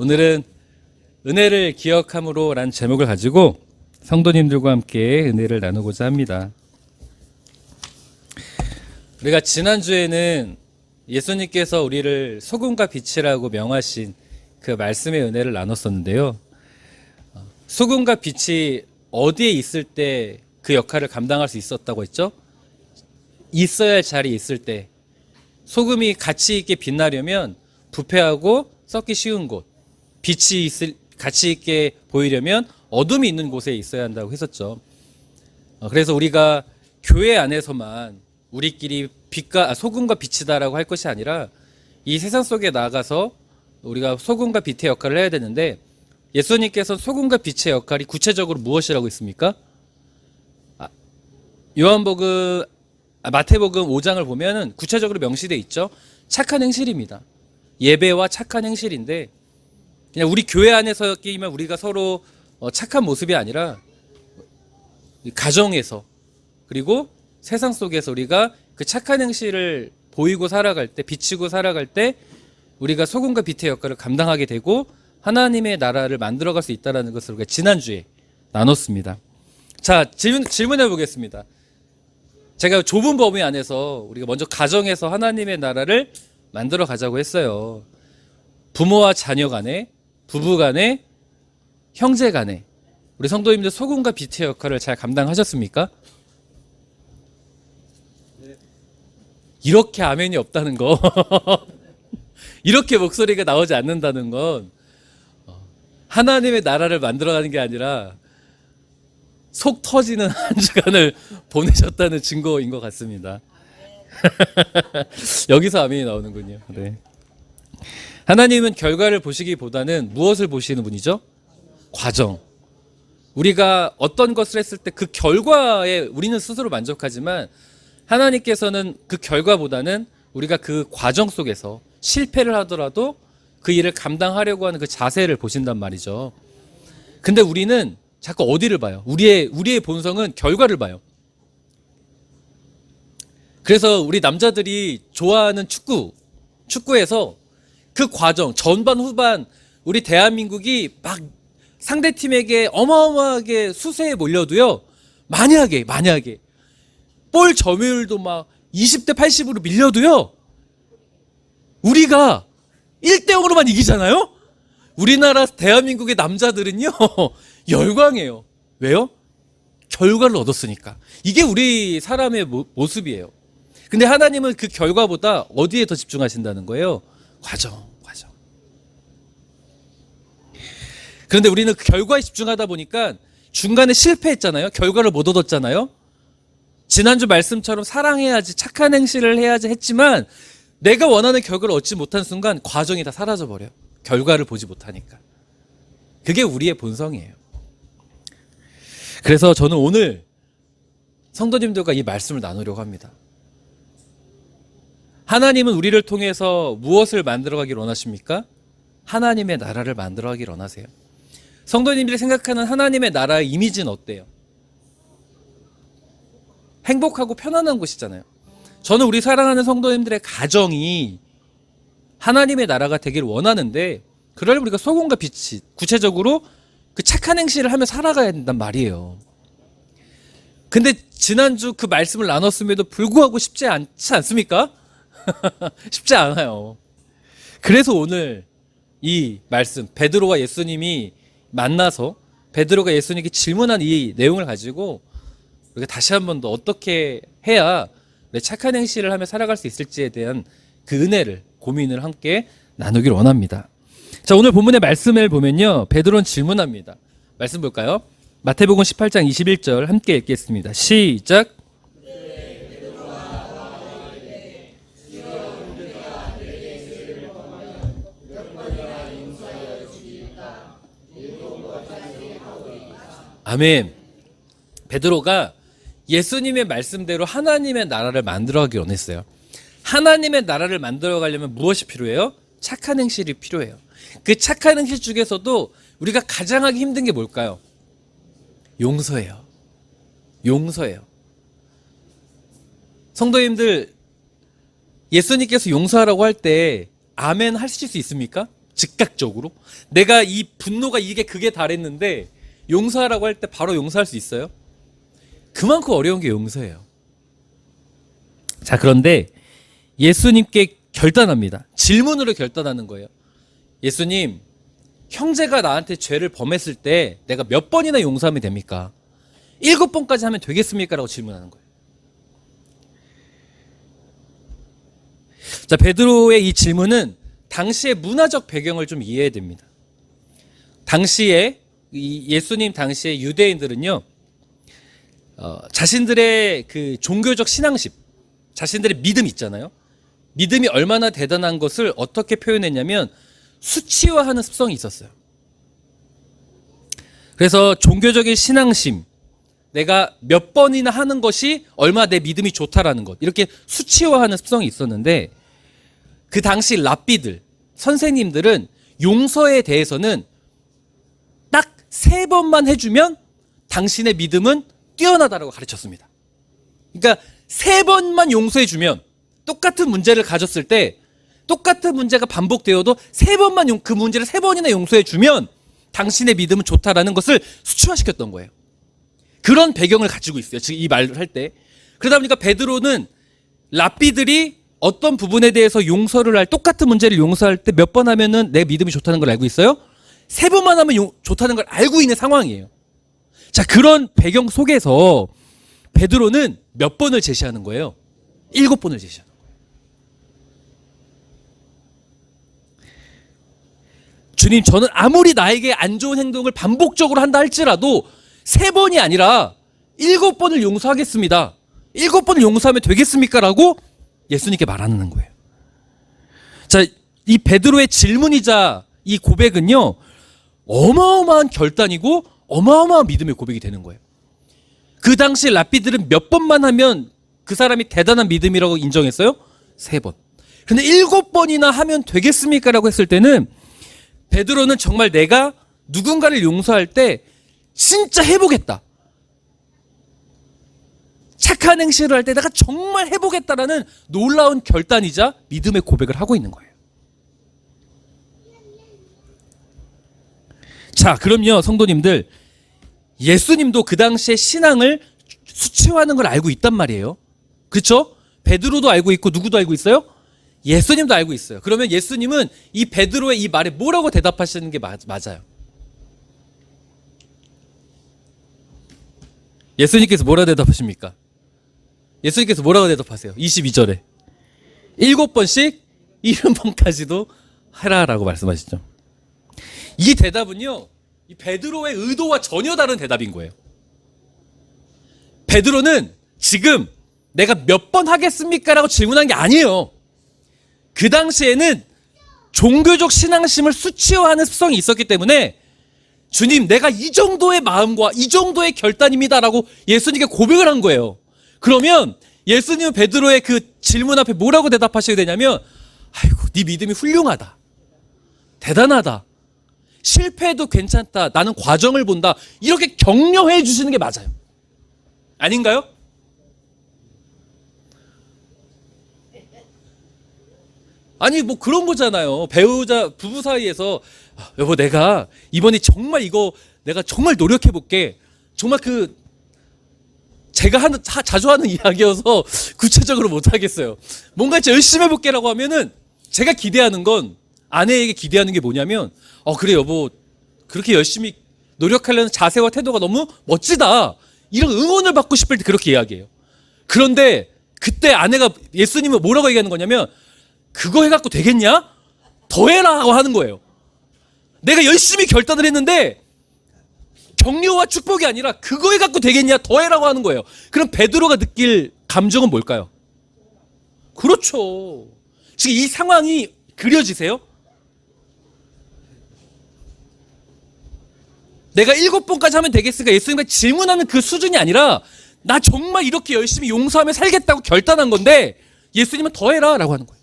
오늘은 은혜를 기억함으로 라는 제목을 가지고 성도님들과 함께 은혜를 나누고자 합니다. 우리가 지난주에는 예수님께서 우리를 소금과 빛이라고 명하신 그 말씀의 은혜를 나눴었는데요. 소금과 빛이 어디에 있을 때 그 역할을 감당할 수 있었다고 했죠? 있어야 할 자리에 있을 때. 소금이 가치 있게 빛나려면 부패하고 썩기 쉬운 곳, 빛이 가치 있게 보이려면 어둠이 있는 곳에 있어야 한다고 했었죠. 그래서 우리가 교회 안에서만 우리끼리 소금과 빛이다라고 할 것이 아니라 이 세상 속에 나가서 우리가 소금과 빛의 역할을 해야 되는데, 예수님께서 소금과 빛의 역할이 구체적으로 무엇이라고 했습니까? 마태복음 5장을 보면은 구체적으로 명시되어 있죠. 착한 행실입니다. 예배와 착한 행실인데, 그냥 우리 교회 안에서끼리만 우리가 서로 착한 모습이 아니라 가정에서, 그리고 세상 속에서 우리가 그 착한 행실을 보이고 살아갈 때, 비치고 살아갈 때 우리가 소금과 빛의 역할을 감당하게 되고 하나님의 나라를 만들어갈 수 있다는 것을 우리가 지난주에 나눴습니다. 자, 질문해 보겠습니다. 제가 좁은 범위 안에서 우리가 먼저 가정에서 하나님의 나라를 만들어 가자고 했어요. 부모와 자녀 간에, 부부 간에, 형제 간에 우리 성도님들 소금과 빛의 역할을 잘 감당하셨습니까? 이렇게 아멘이 없다는 거, 이렇게 목소리가 나오지 않는다는 건 하나님의 나라를 만들어가는 게 아니라 속 터지는 한 주간을 보내셨다는 증거인 것 같습니다. 여기서 아멘이 나오는군요. 네. 하나님은 결과를 보시기보다는 무엇을 보시는 분이죠? 과정. 우리가 어떤 것을 했을 때 그 결과에 우리는 스스로 만족하지만 하나님께서는 그 결과보다는 우리가 그 과정 속에서 실패를 하더라도 그 일을 감당하려고 하는 그 자세를 보신단 말이죠. 근데 우리는 자꾸 어디를 봐요? 우리의 본성은 결과를 봐요. 그래서 우리 남자들이 좋아하는 축구에서 그 과정, 전반, 후반, 우리 대한민국이 막 상대팀에게 어마어마하게 수세에 몰려도요, 만약에 볼 점유율도 막 20대 80으로 밀려도요, 우리가 1대0으로만 이기잖아요? 우리나라 대한민국의 남자들은요 열광해요. 왜요? 결과를 얻었으니까. 이게 우리 사람의 모습이에요. 근데 하나님은 그 결과보다 어디에 더 집중하신다는 거예요? 과정. 그런데 우리는 그 결과에 집중하다 보니까 중간에 실패했잖아요. 결과를 못 얻었잖아요. 지난주 말씀처럼 사랑해야지, 착한 행실을 해야지 했지만 내가 원하는 결과를 얻지 못한 순간 과정이 다 사라져버려요. 결과를 보지 못하니까. 그게 우리의 본성이에요. 그래서 저는 오늘 성도님들과 이 말씀을 나누려고 합니다. 하나님은 우리를 통해서 무엇을 만들어가길 원하십니까? 하나님의 나라를 만들어가길 원하세요. 성도님들이 생각하는 하나님의 나라의 이미지는 어때요? 행복하고 편안한 곳이잖아요. 저는 우리 사랑하는 성도님들의 가정이 하나님의 나라가 되길 원하는데, 그러려면 우리가 소금과 빛이 구체적으로 그 착한 행실을 하며 살아가야 된단 말이에요. 근데 지난주 그 말씀을 나눴음에도 불구하고 쉽지 않지 않습니까? 쉽지 않아요. 그래서 오늘 이 말씀, 베드로와 예수님이 만나서 베드로가 예수님께 질문한 이 내용을 가지고 우리가 다시 한 번 더 어떻게 해야 착한 행실을 하며 살아갈 수 있을지에 대한 그 은혜를, 고민을 함께 나누길 원합니다. 자, 오늘 본문의 말씀을 보면요, 베드로는 질문합니다. 말씀 볼까요? 마태복음 18장 21절 함께 읽겠습니다. 시작. 아멘. 베드로가 예수님의 말씀대로 하나님의 나라를 만들어가기 원했어요. 하나님의 나라를 만들어가려면 무엇이 필요해요? 착한 행실이 필요해요. 그 착한 행실 중에서도 우리가 가장 하기 힘든 게 뭘까요? 용서예요. 성도님들, 예수님께서 용서하라고 할 때 아멘 하실 수 있습니까? 즉각적으로 내가 이 분노가 이게 극에 달했는데 용서하라고 할 때 바로 용서할 수 있어요? 그만큼 어려운 게 용서예요. 자, 그런데 예수님께 결단합니다. 질문으로 결단하는 거예요. 예수님, 형제가 나한테 죄를 범했을 때 내가 몇 번이나 용서하면 됩니까? 7번까지 하면 되겠습니까? 라고 질문하는 거예요. 자, 베드로의 이 질문은 당시의 문화적 배경을 좀 이해해야 됩니다. 당시에 예수님 당시의 유대인들은요, 자신들의 그 종교적 신앙심, 자신들의 믿음 있잖아요. 믿음이 얼마나 대단한 것을 어떻게 표현했냐면 수치화하는 습성이 있었어요. 그래서 종교적인 신앙심, 내가 몇 번이나 하는 것이 얼마나 내 믿음이 좋다라는 것, 이렇게 수치화하는 습성이 있었는데 그 당시 랍비들, 선생님들은 용서에 대해서는 딱 3번만 해주면 당신의 믿음은 뛰어나다라고 가르쳤습니다. 그러니까 3번만 용서해주면, 똑같은 문제를 가졌을 때 똑같은 문제가 반복되어도 3번만 그 문제를 3번이나 용서해주면 당신의 믿음은 좋다라는 것을 수치화시켰던 거예요. 그런 배경을 가지고 있어요. 지금 이 말을 할 때. 그러다 보니까 베드로는 랍비들이 어떤 부분에 대해서 용서를 똑같은 문제를 용서할 때 몇 번 하면은 내 믿음이 좋다는 걸 알고 있어요? 3번만 하면 좋다는 걸 알고 있는 상황이에요. 자, 그런 배경 속에서 베드로는 몇 번을 제시하는 거예요? 7번을 제시하는 거예요. 주님, 저는 아무리 나에게 안 좋은 행동을 반복적으로 한다 할지라도 3번이 아니라 7번을 용서하겠습니다. 7번을 용서하면 되겠습니까? 라고 예수님께 말하는 거예요. 자, 이 베드로의 질문이자 이 고백은요, 어마어마한 결단이고 어마어마한 믿음의 고백이 되는 거예요. 그 당시 랍비들은 몇 번만 하면 그 사람이 대단한 믿음이라고 인정했어요? 3번. 근데 7번이나 하면 되겠습니까? 라고 했을 때는 베드로는 정말 내가 누군가를 용서할 때 진짜 해보겠다, 착한 행실을 할 때 내가 정말 해보겠다라는 놀라운 결단이자 믿음의 고백을 하고 있는 거예요. 자, 그럼요, 성도님들, 예수님도 그 당시에 신앙을 수치화하는 걸 알고 있단 말이에요. 그렇죠? 베드로도 알고 있고 누구도 알고 있어요? 예수님도 알고 있어요. 그러면 예수님은 이 베드로의 이 말에 뭐라고 대답하시는 게 맞아요? 예수님께서 뭐라고 대답하십니까? 예수님께서 뭐라고 대답하세요? 22절에 7번씩 70번까지도 하라라고 말씀하시죠. 이 대답은요, 이 베드로의 의도와 전혀 다른 대답인 거예요. 베드로는 지금 내가 몇 번 하겠습니까? 라고 질문한 게 아니에요. 그 당시에는 종교적 신앙심을 수치화하는 습성이 있었기 때문에 주님, 내가 이 정도의 마음과 이 정도의 결단입니다 라고 예수님께 고백을 한 거예요. 그러면 예수님은 베드로의 그 질문 앞에 뭐라고 대답하셔야 되냐면, 아이고, 네 믿음이 훌륭하다, 대단하다, 실패해도 괜찮다, 나는 과정을 본다, 이렇게 격려해 주시는 게 맞아요. 아닌가요? 아니, 뭐 그런 거잖아요. 배우자 부부 사이에서 여보, 내가 이번에 정말 이거 내가 정말 노력해 볼게. 정말 제가 자주 하는 이야기여서 구체적으로 못 하겠어요. 뭔가 진짜 열심히 해볼게라고 하면은 제가 기대하는 건, 아내에게 기대하는 게 뭐냐면, 그래 여보, 그렇게 열심히 노력하려는 자세와 태도가 너무 멋지다, 이런 응원을 받고 싶을 때 그렇게 이야기해요. 그런데 그때 아내가, 예수님은 뭐라고 얘기하는 거냐면, 그거 해갖고 되겠냐? 더 해라고 하는 거예요. 내가 열심히 결단을 했는데 격려와 축복이 아니라 그거 해갖고 되겠냐? 더 해라고 하는 거예요. 그럼 베드로가 느낄 감정은 뭘까요? 그렇죠. 지금 이 상황이 그려지세요? 내가 7번까지 하면 되겠으니까 예수님과 질문하는 그 수준이 아니라, 나 정말 이렇게 열심히 용서하며 살겠다고 결단한 건데 예수님은 더 해라 라고 하는 거예요.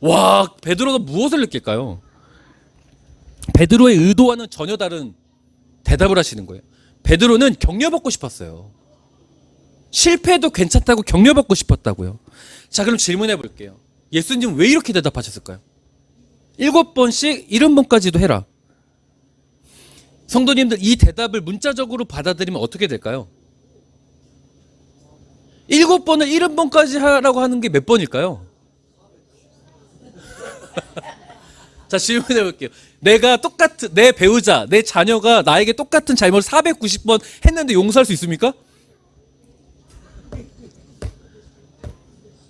와, 베드로가 무엇을 느낄까요? 베드로의 의도와는 전혀 다른 대답을 하시는 거예요. 베드로는 격려받고 싶었어요. 실패해도 괜찮다고 격려받고 싶었다고요. 자, 그럼 질문해 볼게요. 예수님은 왜 이렇게 대답하셨을까요? 7번씩 70번까지도 해라. 성도님들, 이 대답을 문자적으로 받아들이면 어떻게 될까요? 7번을 70번까지 하라고 하는 게 몇 번일까요? 자, 질문해 볼게요. 내 배우자, 내 자녀가 나에게 똑같은 잘못을 490번 했는데 용서할 수 있습니까?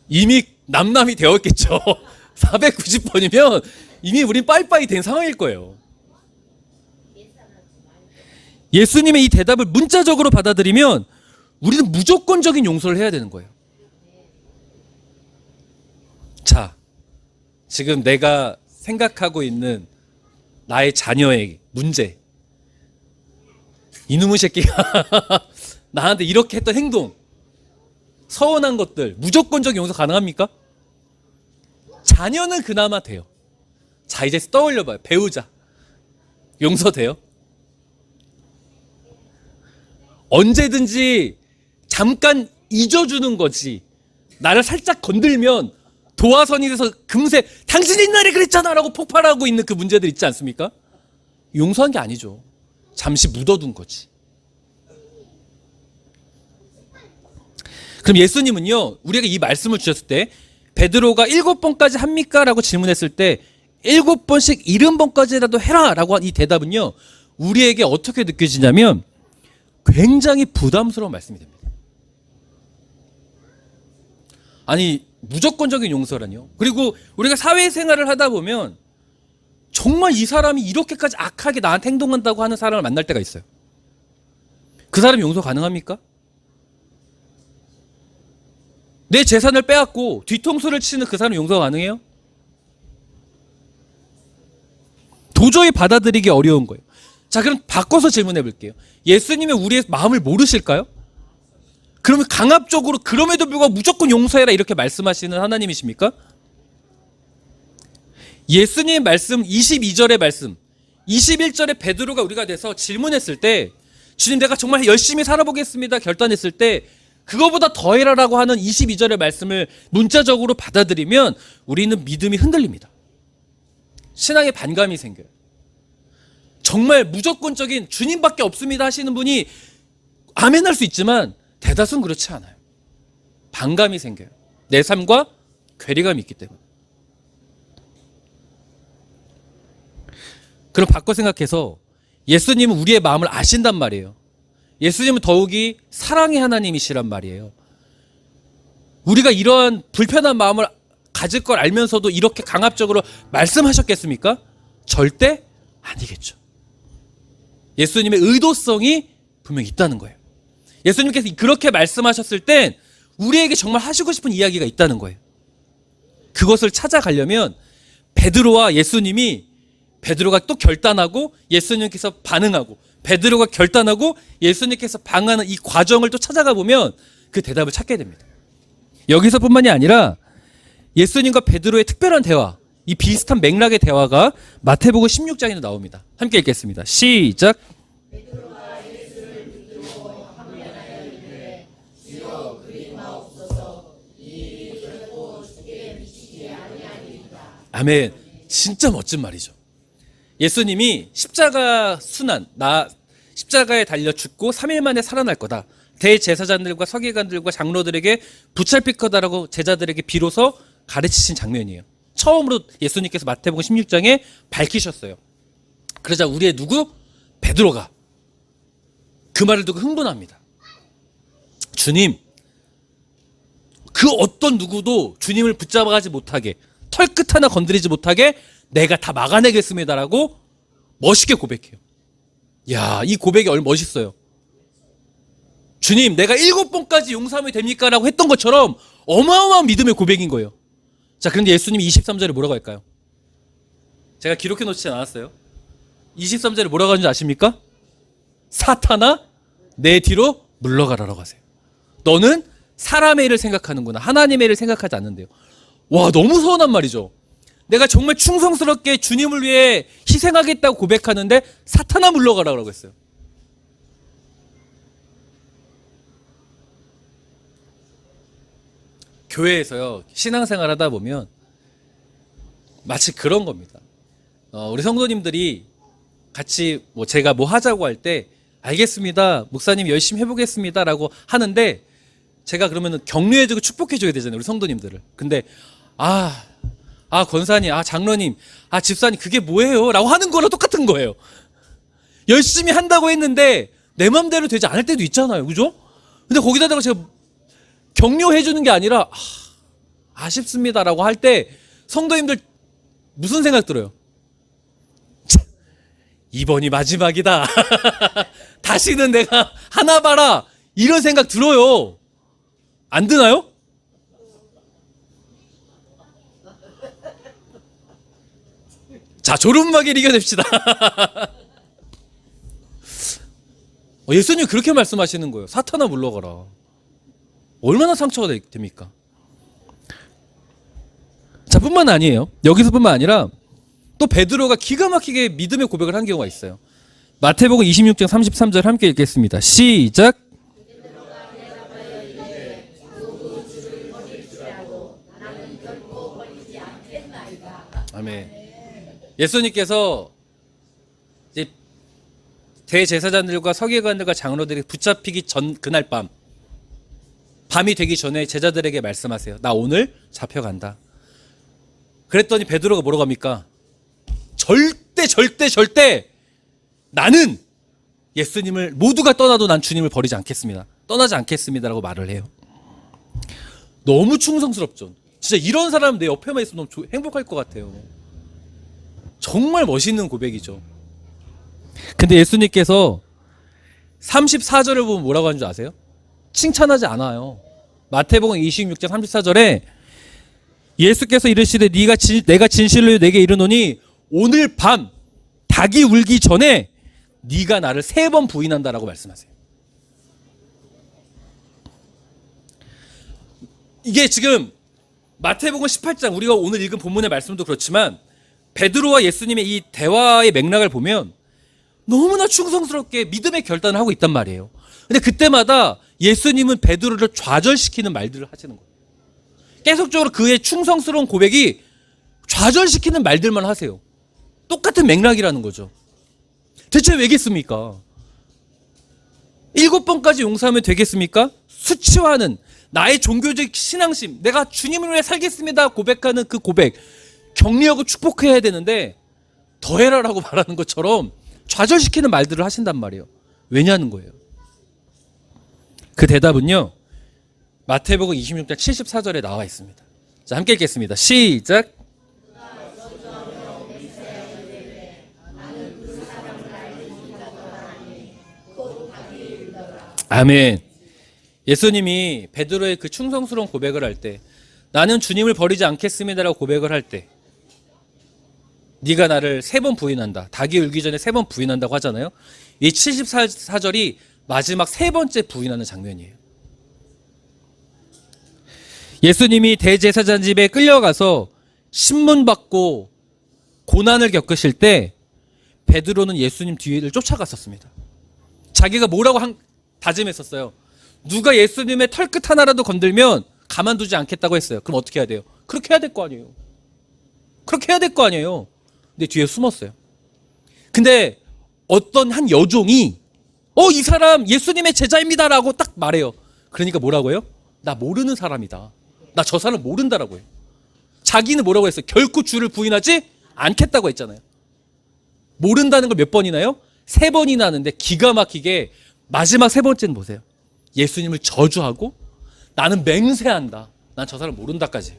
이미 남남이 되었겠죠. 490번이면 이미 우린 빠이빠이 된 상황일 거예요. 예수님의 이 대답을 문자적으로 받아들이면 우리는 무조건적인 용서를 해야 되는 거예요. 자, 지금 내가 생각하고 있는 나의 자녀의 문제, 이놈의 새끼가 나한테 이렇게 했던 행동, 서운한 것들, 무조건적 용서 가능합니까? 자녀는 그나마 돼요. 자, 이제 떠올려봐요. 배우자 용서돼요? 언제든지 잠깐 잊어주는 거지, 나를 살짝 건들면 도화선이 돼서 금세 당신이 옛날에 그랬잖아 라고 폭발하고 있는 그 문제들 있지 않습니까? 용서한 게 아니죠. 잠시 묻어둔 거지. 그럼 예수님은요, 우리에게 이 말씀을 주셨을 때 베드로가 7번까지 합니까? 라고 질문했을 때 7번씩 70번까지라도 해라 라고 한 이 대답은요, 우리에게 어떻게 느껴지냐면 굉장히 부담스러운 말씀이 됩니다. 아니, 무조건적인 용서라뇨. 그리고 우리가 사회생활을 하다 보면 정말 이 사람이 이렇게까지 악하게 나한테 행동한다고 하는 사람을 만날 때가 있어요. 그 사람 용서 가능합니까? 내 재산을 빼앗고 뒤통수를 치는 그 사람 용서 가능해요? 도저히 받아들이기 어려운 거예요. 자, 그럼 바꿔서 질문해 볼게요. 예수님은 우리의 마음을 모르실까요? 그러면 강압적으로 그럼에도 불구하고 무조건 용서해라 이렇게 말씀하시는 하나님이십니까? 예수님의 말씀 22절의 말씀, 21절에 베드로가 우리가 돼서 질문했을 때, 주님 내가 정말 열심히 살아보겠습니다 결단했을 때 그거보다 더해라라고 하는 22절의 말씀을 문자적으로 받아들이면 우리는 믿음이 흔들립니다. 신앙에 반감이 생겨요. 정말 무조건적인 주님밖에 없습니다 하시는 분이 아멘 할 수 있지만 대다수는 그렇지 않아요. 반감이 생겨요. 내 삶과 괴리감이 있기 때문에. 그럼 바꿔 생각해서 예수님은 우리의 마음을 아신단 말이에요. 예수님은 더욱이 사랑의 하나님이시란 말이에요. 우리가 이러한 불편한 마음을 가질 걸 알면서도 이렇게 강압적으로 말씀하셨겠습니까? 절대 아니겠죠. 예수님의 의도성이 분명히 있다는 거예요. 예수님께서 그렇게 말씀하셨을 땐 우리에게 정말 하시고 싶은 이야기가 있다는 거예요. 그것을 찾아가려면 베드로가 또 결단하고 예수님께서 반응하고, 베드로가 결단하고 예수님께서 방하는 이 과정을 또 찾아가 보면 그 대답을 찾게 됩니다. 여기서뿐만이 아니라 예수님과 베드로의 특별한 대화, 이 비슷한 맥락의 대화가 마태복음 16장에도 나옵니다. 함께 읽겠습니다. 시작. 아멘. 진짜 멋진 말이죠. 예수님이 십자가에 달려 죽고 3일 만에 살아날 거다. 대제사장들과 서기관들과 장로들에게 붙잡힐 거다라고 제자들에게 비로소 가르치신 장면이에요. 처음으로 예수님께서 마태복음 16장에 밝히셨어요. 그러자 우리의 누구? 베드로가 그 말을 듣고 흥분합니다. 주님, 그 어떤 누구도 주님을 붙잡아가지 못하게, 털끝 하나 건드리지 못하게 내가 다 막아내겠습니다라고 멋있게 고백해요. 야, 이 고백이 얼마나 멋있어요. 주님, 내가 7번까지 용서하면 됩니까? 라고 했던 것처럼 어마어마한 믿음의 고백인 거예요. 자, 그런데 예수님이 23절에 뭐라고 할까요? 제가 기록해 놓지 않았어요. 23절에 뭐라고 하는지 아십니까? 사탄아, 내 뒤로 물러가라라고 하세요. 너는 사람의 일을 생각하는구나. 하나님의 일을 생각하지 않는데요. 와, 너무 서운한 말이죠. 내가 정말 충성스럽게 주님을 위해 희생하겠다고 고백하는데 사탄아 물러가라고 했어요. 교회에서요, 신앙생활 하다 보면 마치 그런 겁니다. 우리 성도님들이 같이 뭐 제가 뭐 하자고 할 때 알겠습니다. 목사님 열심히 해보겠습니다라고 하는데 제가 그러면은 격려해주고 축복해줘야 되잖아요. 우리 성도님들을. 근데 권사님, 장로님, 집사님 그게 뭐예요? 라고 하는 거랑 똑같은 거예요. 열심히 한다고 했는데 내 맘대로 되지 않을 때도 있잖아요. 그죠? 근데 거기다가 제가 격려해주는 게 아니라 아쉽습니다라고 할 때 성도님들 무슨 생각 들어요? 이번이 마지막이다. 다시는 내가 하나 봐라. 이런 생각 들어요. 안 드나요? 자, 졸음마개를 이겨냅시다. 예수님 그렇게 말씀하시는 거예요. 사탄아 물러가라. 얼마나 상처가 됩니까? 자, 뿐만 아니에요. 여기서뿐만 아니라 또 베드로가 기가 막히게 믿음의 고백을 한 경우가 있어요. 마태복음 26장 33절 함께 읽겠습니다. 시작. 아멘. 예수님께서 이제 대제사장들과 서기관들과 장로들이 붙잡히기 전 그날 밤이 되기 전에 제자들에게 말씀하세요. 나 오늘 잡혀간다. 그랬더니 베드로가 뭐라고 합니까? 절대 나는 예수님을 모두가 떠나도 난 주님을 버리지 않겠습니다. 떠나지 않겠습니다라고 말을 해요. 너무 충성스럽죠. 진짜 이런 사람 내 옆에만 있으면 너무 행복할 것 같아요. 정말 멋있는 고백이죠. 근데 예수님께서 34절을 보면 뭐라고 하는 줄 아세요? 칭찬하지 않아요. 마태복음 26장 34절에 예수께서 이르시되 내가 진실로 내게 이르노니 오늘 밤 닭이 울기 전에 네가 나를 3번 부인한다라고 말씀하세요. 이게 지금 마태복음 18장 우리가 오늘 읽은 본문의 말씀도 그렇지만 베드로와 예수님의 이 대화의 맥락을 보면 너무나 충성스럽게 믿음의 결단을 하고 있단 말이에요. 근데 그때마다 예수님은 베드로를 좌절시키는 말들을 하시는 거예요. 계속적으로 그의 충성스러운 고백이 좌절시키는 말들만 하세요. 똑같은 맥락이라는 거죠. 대체 왜겠습니까? 7번까지 용서하면 되겠습니까? 수치화하는 나의 종교적 신앙심, 내가 주님을 위해 살겠습니다 고백하는 그 고백, 격려하고 축복해야 되는데 더해라라고 말하는 것처럼 좌절시키는 말들을 하신단 말이에요. 왜냐는 거예요. 그 대답은요, 마태복음 26장 74절에 나와 있습니다. 자, 함께 읽겠습니다. 시작. 아멘. 예수님이 베드로의 그 충성스러운 고백을 할 때, 나는 주님을 버리지 않겠습니다라고 고백을 할 때, 네가 나를 3번 부인한다. 닭이 울기 전에 3번 부인한다고 하잖아요. 이 74절이 마지막 3번째 부인하는 장면이에요. 예수님이 대제사장 집에 끌려가서 신문받고 고난을 겪으실 때 베드로는 예수님 뒤를 쫓아갔었습니다. 자기가 뭐라고 다짐했었어요. 누가 예수님의 털끝 하나라도 건들면 가만두지 않겠다고 했어요. 그럼 어떻게 해야 돼요? 그렇게 해야 될 거 아니에요. 그렇게 해야 될 거 아니에요. 근데 뒤에 숨었어요. 근데 어떤 한 여종이 이 사람 예수님의 제자입니다라고 딱 말해요. 그러니까 뭐라고 해요? 나 모르는 사람이다. 나 저 사람 모른다라고 해요. 자기는 뭐라고 했어요? 결코 주를 부인하지 않겠다고 했잖아요. 모른다는 걸 몇 번이나요? 3번이나 하는데 기가 막히게 마지막 3번째는 보세요. 예수님을 저주하고 나는 맹세한다. 난 저 사람 모른다까지.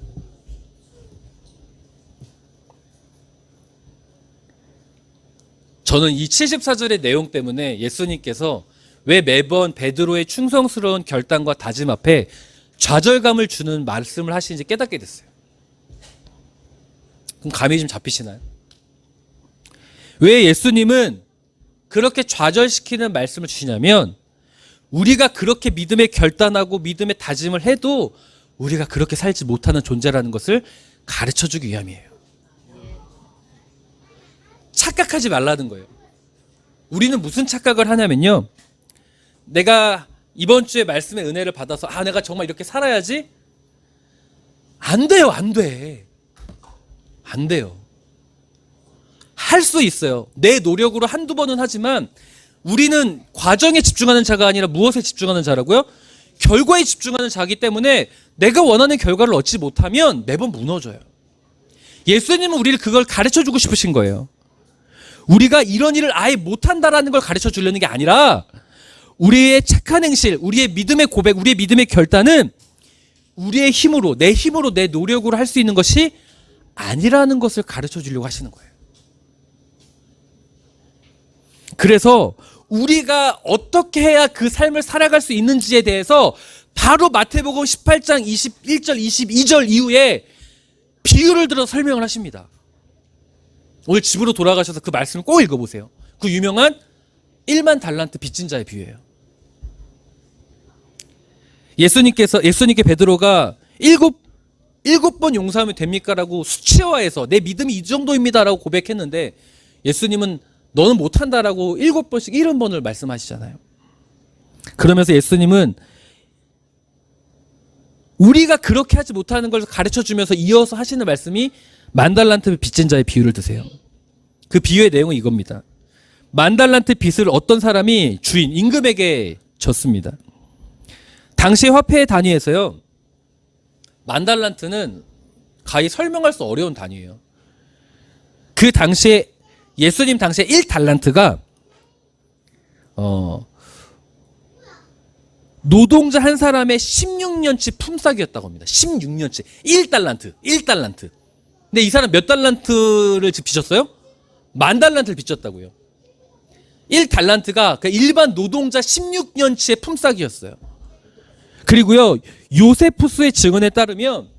저는 이 74절의 내용 때문에 예수님께서 왜 매번 베드로의 충성스러운 결단과 다짐 앞에 좌절감을 주는 말씀을 하시는지 깨닫게 됐어요. 그럼 감이 좀 잡히시나요? 왜 예수님은 그렇게 좌절시키는 말씀을 주시냐면, 우리가 그렇게 믿음의 결단하고 믿음의 다짐을 해도 우리가 그렇게 살지 못하는 존재라는 것을 가르쳐주기 위함이에요. 착각하지 말라는 거예요. 우리는 무슨 착각을 하냐면요, 내가 이번 주에 말씀의 은혜를 받아서 내가 정말 이렇게 살아야지? 안 돼요. 안 돼. 안 돼요. 할 수 있어요. 내 노력으로 한두 번은 하지만 우리는 과정에 집중하는 자가 아니라 무엇에 집중하는 자라고요? 결과에 집중하는 자이기 때문에 내가 원하는 결과를 얻지 못하면 매번 무너져요. 예수님은 우리를 그걸 가르쳐주고 싶으신 거예요. 우리가 이런 일을 아예 못한다라는 걸 가르쳐 주려는 게 아니라 우리의 착한 행실, 우리의 믿음의 고백, 우리의 믿음의 결단은 우리의 힘으로, 내 노력으로 할 수 있는 것이 아니라는 것을 가르쳐 주려고 하시는 거예요. 그래서 우리가 어떻게 해야 그 삶을 살아갈 수 있는지에 대해서 바로 마태복음 18장 21절, 22절 이후에 비유를 들어 설명을 하십니다. 오늘 집으로 돌아가셔서 그 말씀을 꼭 읽어보세요. 그 유명한 1만 달란트 빚진 자의 비유예요. 예수님께 베드로가 일곱 번 용서하면 됩니까? 라고 수치화해서 내 믿음이 이 정도입니다 라고 고백했는데 예수님은 너는 못한다라고 7번씩 70번을 말씀하시잖아요. 그러면서 예수님은 우리가 그렇게 하지 못하는 걸 가르쳐주면서 이어서 하시는 말씀이 10,000달란트 빚진 자의 비유를 드세요. 그 비유의 내용은 이겁니다. 10,000달란트 빚을 어떤 사람이 주인 임금에게 졌습니다. 당시 화폐 단위에서요, 10,000달란트는 가히 설명할 수 어려운 단위예요. 그 당시에 예수님 당시에 1달란트가 노동자 한 사람의 16년치 품삯이었다고 합니다. 16년치 1달란트. 근데 이 사람 몇 달란트를 빚졌어요? 10,000달란트를 빚졌다고요. 1달란트가 일반 노동자 16년치의 품삯이었어요. 그리고요, 요세푸스의 증언에 따르면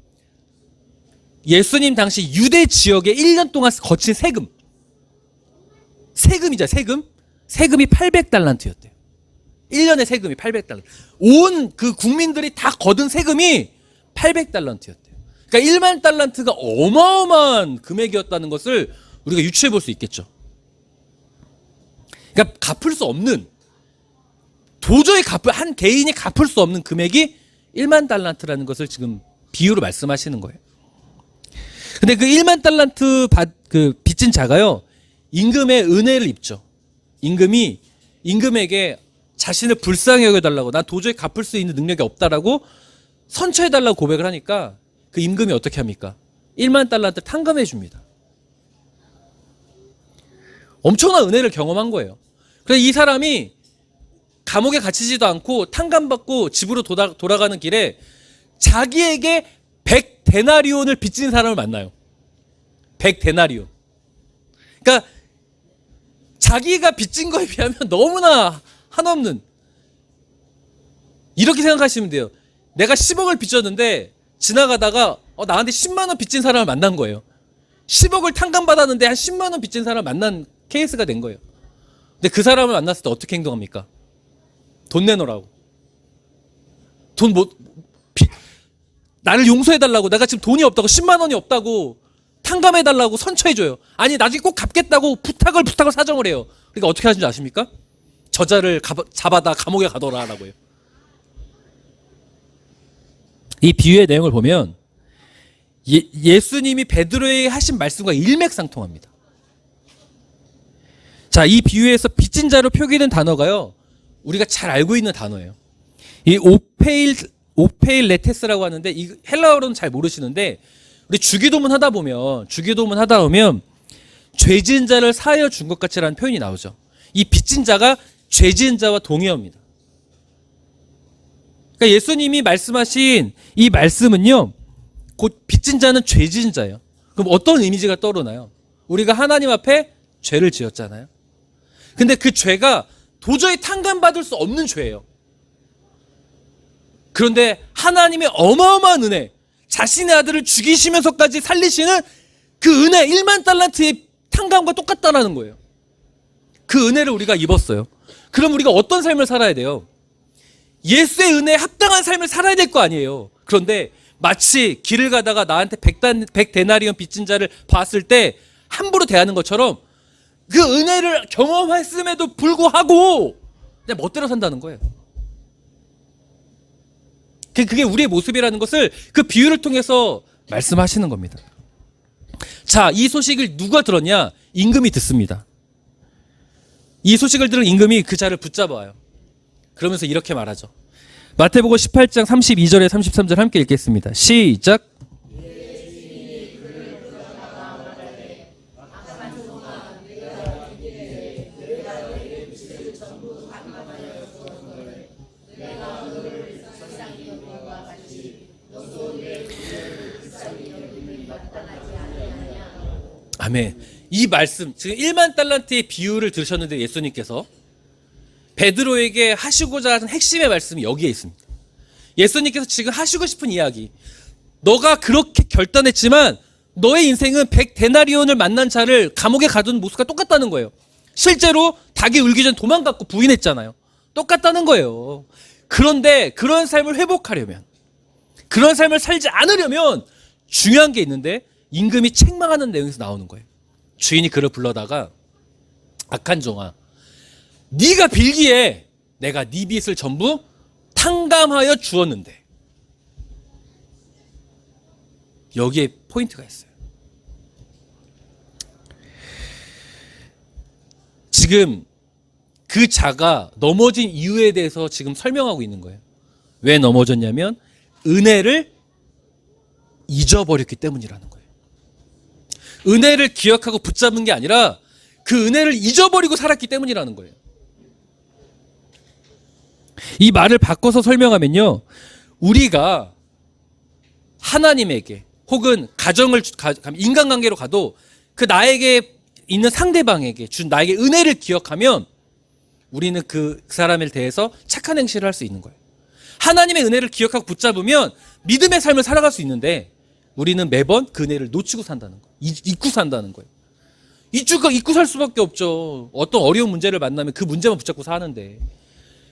예수님 당시 유대 지역에 1년 동안 거친 세금이죠, 세금이 800달란트였대요. 1년의 세금이 800달란트. 온 그 국민들이 다 거둔 세금이 800달란트였대요. 그러니까 1만 달란트가 어마어마한 금액이었다는 것을 우리가 유추해 볼 수 있겠죠. 그러니까 갚을 수 없는, 도저히 한 개인이 갚을 수 없는 금액이 1만 달란트라는 것을 지금 비유로 말씀하시는 거예요. 근데 그 1만 달란트 빚진 자가요, 임금의 은혜를 입죠. 임금에게 자신을 불쌍히 여겨달라고, 난 도저히 갚을 수 있는 능력이 없다라고 선처해달라고 고백을 하니까 그 임금이 어떻게 합니까? 1만 달란트 탕감해 줍니다. 엄청난 은혜를 경험한 거예요. 그래서 이 사람이 감옥에 갇히지도 않고 탕감받고 집으로 돌아가는 길에 자기에게 100데나리온을 빚진 사람을 만나요. 100데나리온. 그러니까 자기가 빚진 거에 비하면 너무나 한없는, 이렇게 생각하시면 돼요. 내가 10억을 빚졌는데 지나가다가 나한테 10만 원 빚진 사람을 만난 거예요. 10억을 탕감받았는데 한 10만 원 빚진 사람을 만난 케이스가 된 거예요. 근데 그 사람을 만났을 때 어떻게 행동합니까? 돈 내놓으라고. 나를 용서해달라고, 내가 지금 돈이 없다고, 10만 원이 없다고 탕감해달라고 선처해줘요. 아니 나중에 꼭 갚겠다고 부탁을 사정을 해요. 그러니까 어떻게 하는지 아십니까? 저자를 잡아다 감옥에 가둬라 라고 해요. 이 비유의 내용을 보면 예수님이 베드로에게 하신 말씀과 일맥상통합니다. 자, 이 비유에서 빚진 자로 표기된 단어가요, 우리가 잘 알고 있는 단어예요. 이 오페일레테스라고 하는데, 이 헬라어로는 잘 모르시는데, 우리 주기도문 하다 보면 죄 지은 자를 사하여 준 것 같이라는 표현이 나오죠. 이 빚진 자가 죄 지은 자와 동의어입니다. 그러니까 예수님이 말씀하신 이 말씀은요, 곧 빚진 자는 죄 지은 자예요. 그럼 어떤 이미지가 떠오르나요? 우리가 하나님 앞에 죄를 지었잖아요. 근데 그 죄가 도저히 탕감받을 수 없는 죄예요. 그런데 하나님의 어마어마한 은혜, 자신의 아들을 죽이시면서까지 살리시는 그 은혜, 1만 달란트의 탕감과 똑같다라는 거예요. 그 은혜를 우리가 입었어요. 그럼 우리가 어떤 삶을 살아야 돼요? 예수의 은혜에 합당한 삶을 살아야 될 거 아니에요. 그런데 마치 길을 가다가 나한테 100데나리온 빚진 자를 봤을 때 함부로 대하는 것처럼 그 은혜를 경험했음에도 불구하고 그냥 멋대로 산다는 거예요. 그게 우리의 모습이라는 것을 그 비유를 통해서 말씀하시는 겁니다. 자, 이 소식을 누가 들었냐? 임금이 듣습니다. 이 소식을 들은 임금이 그 자를 붙잡아요. 그러면서 이렇게 말하죠. 마태복음 18장 32절에 33절 함께 읽겠습니다. 시작. 아멘. 이 말씀, 지금 1만 달란트의 비유를 들으셨는데 예수님께서 베드로에게 하시고자 하는 핵심의 말씀이 여기에 있습니다. 예수님께서 지금 하시고 싶은 이야기. 너가 그렇게 결단했지만 너의 인생은 100데나리온을 만난 자를 감옥에 가둔 모습과 똑같다는 거예요. 실제로 닭이 울기 전 도망갔고 부인했잖아요. 똑같다는 거예요. 그런데 그런 삶을 회복하려면, 그런 삶을 살지 않으려면 중요한 게 있는데 임금이 책망하는 내용에서 나오는 거예요. 주인이 그를 불러다가 악한 종아, 네가 빌기에 내가 네 빚을 전부 탕감하여 주었는데. 여기에 포인트가 있어요. 지금 그 자가 넘어진 이유에 대해서 지금 설명하고 있는 거예요. 왜 넘어졌냐면 은혜를 잊어버렸기 때문이라는 거예요. 은혜를 기억하고 붙잡은 게 아니라 그 은혜를 잊어버리고 살았기 때문이라는 거예요. 이 말을 바꿔서 설명하면요, 우리가 하나님에게 혹은 가정을 인간관계로 가도 그 나에게 있는 상대방에게 준 나에게 은혜를 기억하면 우리는 그 사람에 대해서 착한 행실을 할 수 있는 거예요. 하나님의 은혜를 기억하고 붙잡으면 믿음의 삶을 살아갈 수 있는데 우리는 매번 그 은혜를 놓치고 산다는 거예요. 잊고 산다는 거예요. 잊고 살 수밖에 없죠. 어떤 어려운 문제를 만나면 그 문제만 붙잡고 사는데,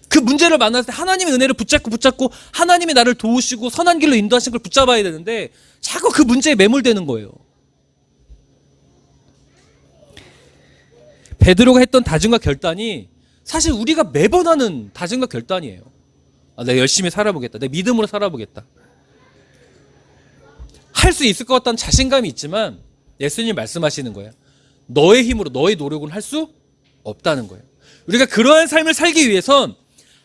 그 문제를 만났을 때 하나님의 은혜를 붙잡고 하나님이 나를 도우시고 선한 길로 인도하신 걸 붙잡아야 되는데 자꾸 그 문제에 매몰되는 거예요. 베드로가 했던 다짐과 결단이 사실 우리가 매번 하는 다짐과 결단이에요. 내가 열심히 살아보겠다. 내 믿음으로 살아보겠다. 할 수 있을 것 같다는 자신감이 있지만 예수님이 말씀하시는 거예요. 너의 힘으로, 너의 노력은 할 수 없다는 거예요. 우리가 그러한 삶을 살기 위해선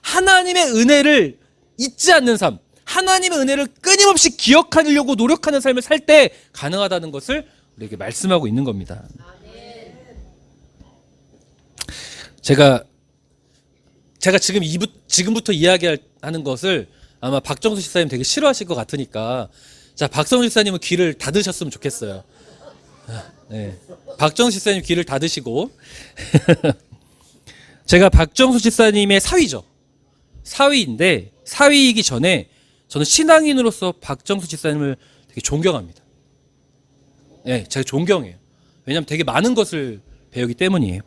하나님의 은혜를 잊지 않는 삶, 하나님의 은혜를 끊임없이 기억하려고 노력하는 삶을 살 때 가능하다는 것을 우리에게 말씀하고 있는 겁니다. 제가 지금부터 이야기하는 것을 아마 박정수 집사님 되게 싫어하실 것 같으니까, 자, 박정수 집사님은 귀를 닫으셨으면 좋겠어요. 네. 박정수 집사님 귀를 닫으시고 제가 박정수 집사님의 사위죠. 사위인데 사위이기 전에 저는 신앙인으로서 박정수 집사님을 되게 존경합니다. 네, 제가 존경해요. 왜냐하면 되게 많은 것을 배우기 때문이에요.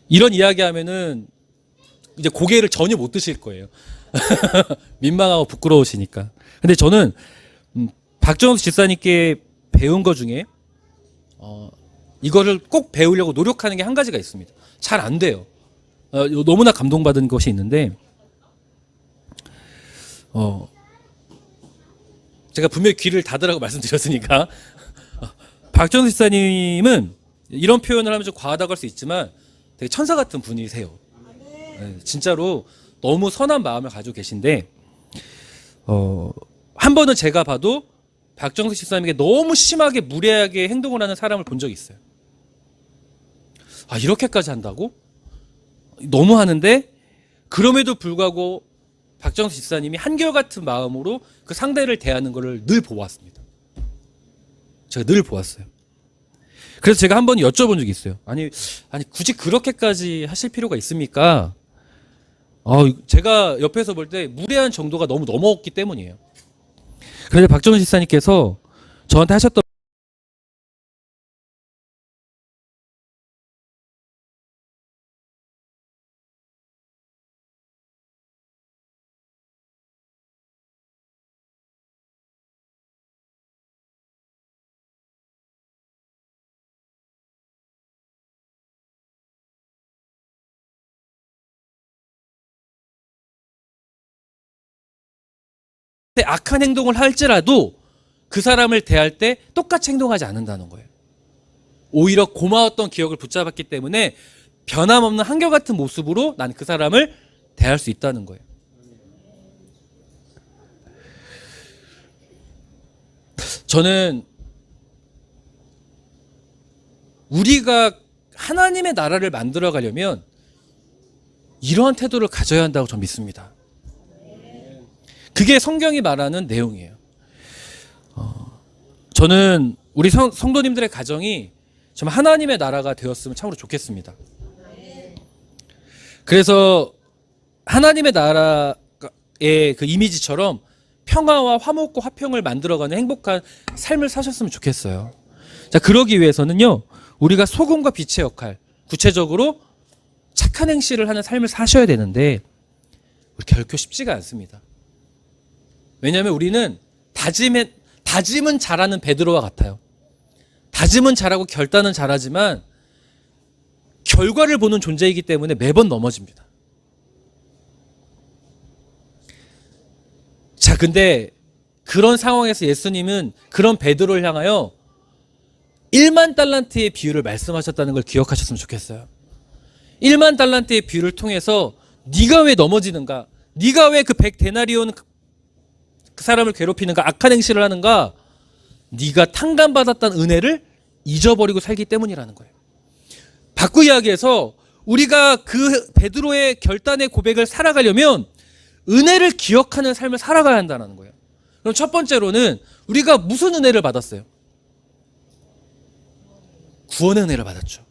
이런 이야기하면은 이제 고개를 전혀 못 드실 거예요. 민망하고 부끄러우시니까. 근데 저는 박정수 집사님께 배운 것 중에 이거를 꼭 배우려고 노력하는 게 한 가지가 있습니다. 잘 안 돼요. 너무나 감동받은 것이 있는데, 제가 분명히 귀를 닫으라고 말씀드렸으니까 박정수 집사님은 이런 표현을 하면 좀 과하다고 할 수 있지만 되게 천사 같은 분이세요. 네, 진짜로 너무 선한 마음을 가지고 계신데, 한 번은 제가 봐도 박정수 집사님에게 너무 심하게 무례하게 행동을 하는 사람을 본 적이 있어요. 아, 이렇게까지 한다고? 너무 하는데, 그럼에도 불구하고 박정수 집사님이 한결같은 마음으로 그 상대를 대하는 것을 늘 보았습니다. 제가 늘 보았어요. 그래서 제가 한 번 여쭤본 적이 있어요. 아니 굳이 그렇게까지 하실 필요가 있습니까? 제가 옆에서 볼 때 무례한 정도가 너무 넘어왔기 때문이에요. 그런데 박정수 집사님께서 저한테 하셨던 악한 행동을 할지라도 그 사람을 대할 때 똑같이 행동하지 않는다는 거예요. 오히려 고마웠던 기억을 붙잡았기 때문에 변함없는 한결같은 모습으로 난 그 사람을 대할 수 있다는 거예요. 저는 우리가 하나님의 나라를 만들어 가려면 이러한 태도를 가져야 한다고 저는 믿습니다. 그게 성경이 말하는 내용이에요. 저는 우리 성도님들의 가정이 정말 하나님의 나라가 되었으면 참으로 좋겠습니다. 그래서 하나님의 나라의 그 이미지처럼 평화와 화목과 화평을 만들어가는 행복한 삶을 사셨으면 좋겠어요. 자, 그러기 위해서는요, 우리가 소금과 빛의 역할, 구체적으로 착한 행실을 하는 삶을 사셔야 되는데 결코 쉽지가 않습니다. 왜냐하면 우리는 다짐은 잘하는 베드로와 같아요. 다짐은 잘하고 결단은 잘하지만 결과를 보는 존재이기 때문에 매번 넘어집니다. 자, 근데 그런 상황에서 예수님은 그런 베드로를 향하여 1만 달란트의 비유를 말씀하셨다는 걸 기억하셨으면 좋겠어요. 1만 달란트의 비유를 통해서 네가 왜 넘어지는가? 네가 왜 그 100데나리온 그 사람을 괴롭히는가? 악한 행실을 하는가? 네가 탕감받았다는 은혜를 잊어버리고 살기 때문이라는 거예요. 바꾸 이야기해서 우리가 그 베드로의 결단의 고백을 살아가려면 은혜를 기억하는 삶을 살아가야 한다는 거예요. 그럼 첫 번째로는 우리가 무슨 은혜를 받았어요? 구원의 은혜를 받았죠.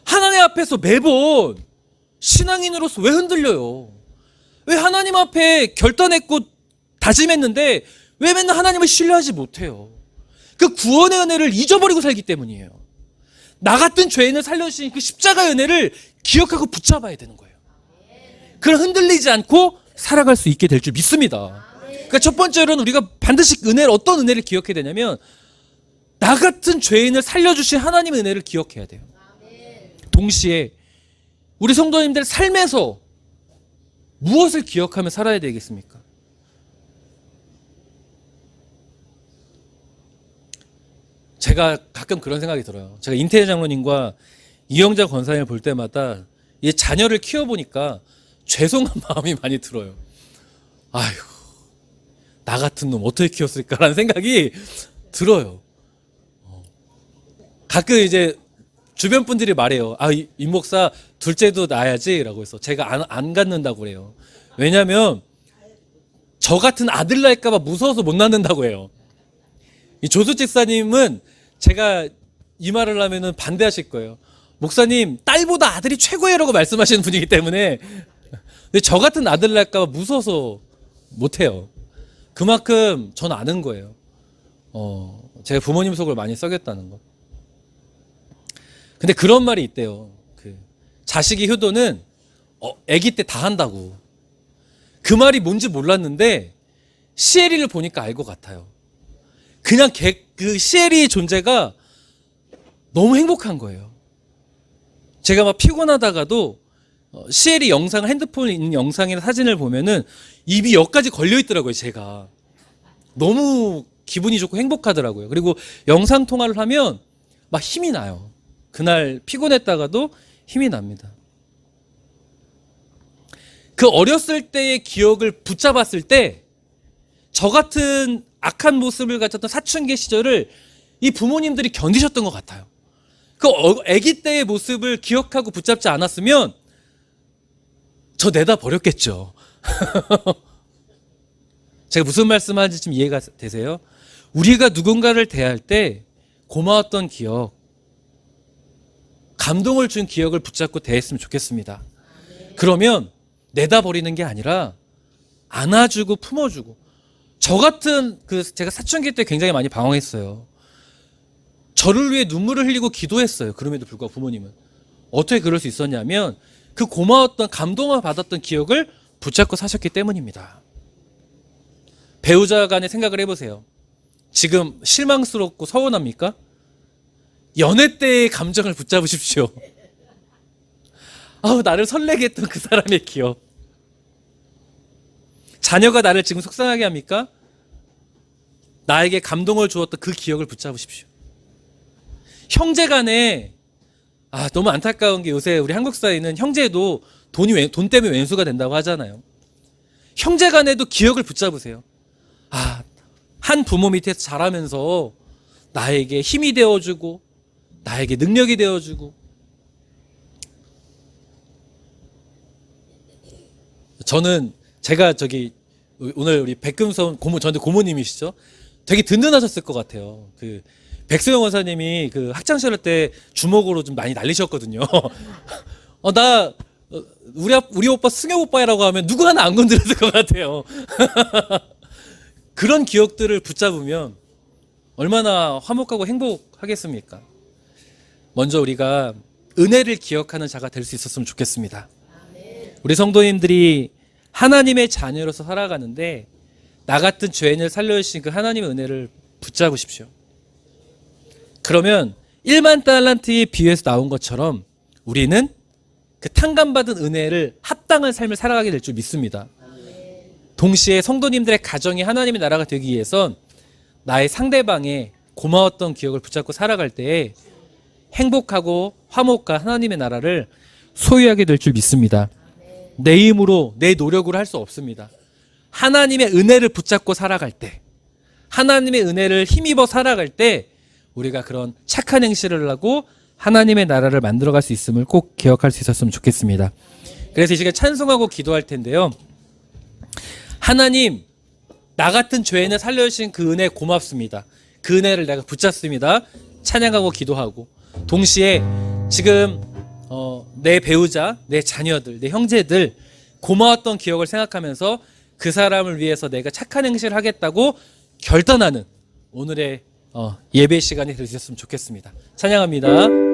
하나님 앞에서 매번 신앙인으로서 왜 흔들려요? 왜 하나님 앞에 결단했고 다짐했는데 왜 맨날 하나님을 신뢰하지 못해요? 그 구원의 은혜를 잊어버리고 살기 때문이에요. 나 같은 죄인을 살려주신 그 십자가의 은혜를 기억하고 붙잡아야 되는 거예요. 그럼 흔들리지 않고 살아갈 수 있게 될 줄 믿습니다. 그러니까 첫 번째로는 우리가 반드시 어떤 은혜를 기억해야 되냐면 나 같은 죄인을 살려주신 하나님의 은혜를 기억해야 돼요. 동시에 우리 성도님들 삶에서 무엇을 기억하며 살아야 되겠습니까? 제가 가끔 그런 생각이 들어요. 제가 인태희 장로님과 이영자 권사님을 볼 때마다 이 자녀를 키워보니까 죄송한 마음이 많이 들어요. 아이고, 나 같은 놈 어떻게 키웠을까라는 생각이 들어요. 가끔 이제 주변 분들이 말해요. 이 목사 둘째도 낳아야지라고 해서 제가 안 갖는다고 그래요. 왜냐하면 저 같은 아들 낳을까봐 무서워서 못 낳는다고 해요. 이 조수 집사님은 제가 이 말을 하면은 반대하실 거예요. 목사님, 딸보다 아들이 최고예요라고 말씀하시는 분이기 때문에. 근데 저 같은 아들 낳을까봐 무서워서 못 해요. 그만큼 전 아는 거예요. 제가 부모님 속을 많이 썩였다는 거. 근데 그런 말이 있대요. 자식이 효도는 아기 때 다 한다고. 그 말이 뭔지 몰랐는데 시에리를 보니까 알 것 같아요. 그냥 그 시에리의 존재가 너무 행복한 거예요. 제가 막 피곤하다가도 시에리 영상, 핸드폰에 있는 영상이나 사진을 보면은 입이 여기까지 걸려 있더라고요. 제가 너무 기분이 좋고 행복하더라고요. 그리고 영상 통화를 하면 막 힘이 나요. 그날 피곤했다가도 힘이 납니다. 그 어렸을 때의 기억을 붙잡았을 때 저 같은 악한 모습을 가졌던 사춘기 시절을 이 부모님들이 견디셨던 것 같아요. 그 아기 때의 모습을 기억하고 붙잡지 않았으면 저 내다 버렸겠죠. 제가 무슨 말씀하는지 좀 이해가 되세요? 우리가 누군가를 대할 때 고마웠던 기억, 감동을 준 기억을 붙잡고 대했으면 좋겠습니다. 그러면 내다 버리는 게 아니라 안아주고 품어주고. 저 같은 제가 사춘기 때 굉장히 많이 방황했어요. 저를 위해 눈물을 흘리고 기도했어요. 그럼에도 불구하고 부모님은 어떻게 그럴 수 있었냐면 그 고마웠던 감동을 받았던 기억을 붙잡고 사셨기 때문입니다. 배우자 간의 생각을 해보세요. 지금 실망스럽고 서운합니까? 연애 때의 감정을 붙잡으십시오. 나를 설레게 했던 그 사람의 기억. 자녀가 나를 지금 속상하게 합니까? 나에게 감동을 주었던 그 기억을 붙잡으십시오. 형제간에 너무 안타까운 게 요새 우리 한국 사회는 형제도 돈 때문에 왼수가 된다고 하잖아요. 형제간에도 기억을 붙잡으세요. 한 부모 밑에서 자라면서 나에게 힘이 되어주고 나에게 능력이 되어주고, 저는 제가 오늘 우리 백금선 저한테 고모님이시죠? 되게 든든하셨을 것 같아요. 그 백수영 원사님이 그 학창 시절 때 주먹으로 좀 많이 날리셨거든요. 우리 오빠 승엽 오빠라고 하면 누구 하나 안 건드렸을 것 같아요. 그런 기억들을 붙잡으면 얼마나 화목하고 행복하겠습니까? 먼저 우리가 은혜를 기억하는 자가 될 수 있었으면 좋겠습니다. 우리 성도님들이 하나님의 자녀로서 살아가는데 나 같은 죄인을 살려주신 그 하나님의 은혜를 붙잡으십시오. 그러면 1만 달란트의 비유에서 나온 것처럼 우리는 그 탕감받은 은혜를 합당한 삶을 살아가게 될 줄 믿습니다. 동시에 성도님들의 가정이 하나님의 나라가 되기 위해선 나의 상대방의 고마웠던 기억을 붙잡고 살아갈 때에 행복하고 화목과 하나님의 나라를 소유하게 될 줄 믿습니다. 내 힘으로, 내 노력으로 할 수 없습니다. 하나님의 은혜를 붙잡고 살아갈 때, 하나님의 은혜를 힘입어 살아갈 때 우리가 그런 착한 행실을 하고 하나님의 나라를 만들어갈 수 있음을 꼭 기억할 수 있었으면 좋겠습니다. 그래서 이 시간에 찬송하고 기도할 텐데요. 하나님, 나 같은 죄인을 살려주신 그 은혜 고맙습니다. 그 은혜를 내가 붙잡습니다. 찬양하고 기도하고, 동시에 지금 내 배우자, 내 자녀들, 내 형제들 고마웠던 기억을 생각하면서 그 사람을 위해서 내가 착한 행실을 하겠다고 결단하는 오늘의 예배 시간이 되셨으면 좋겠습니다. 찬양합니다.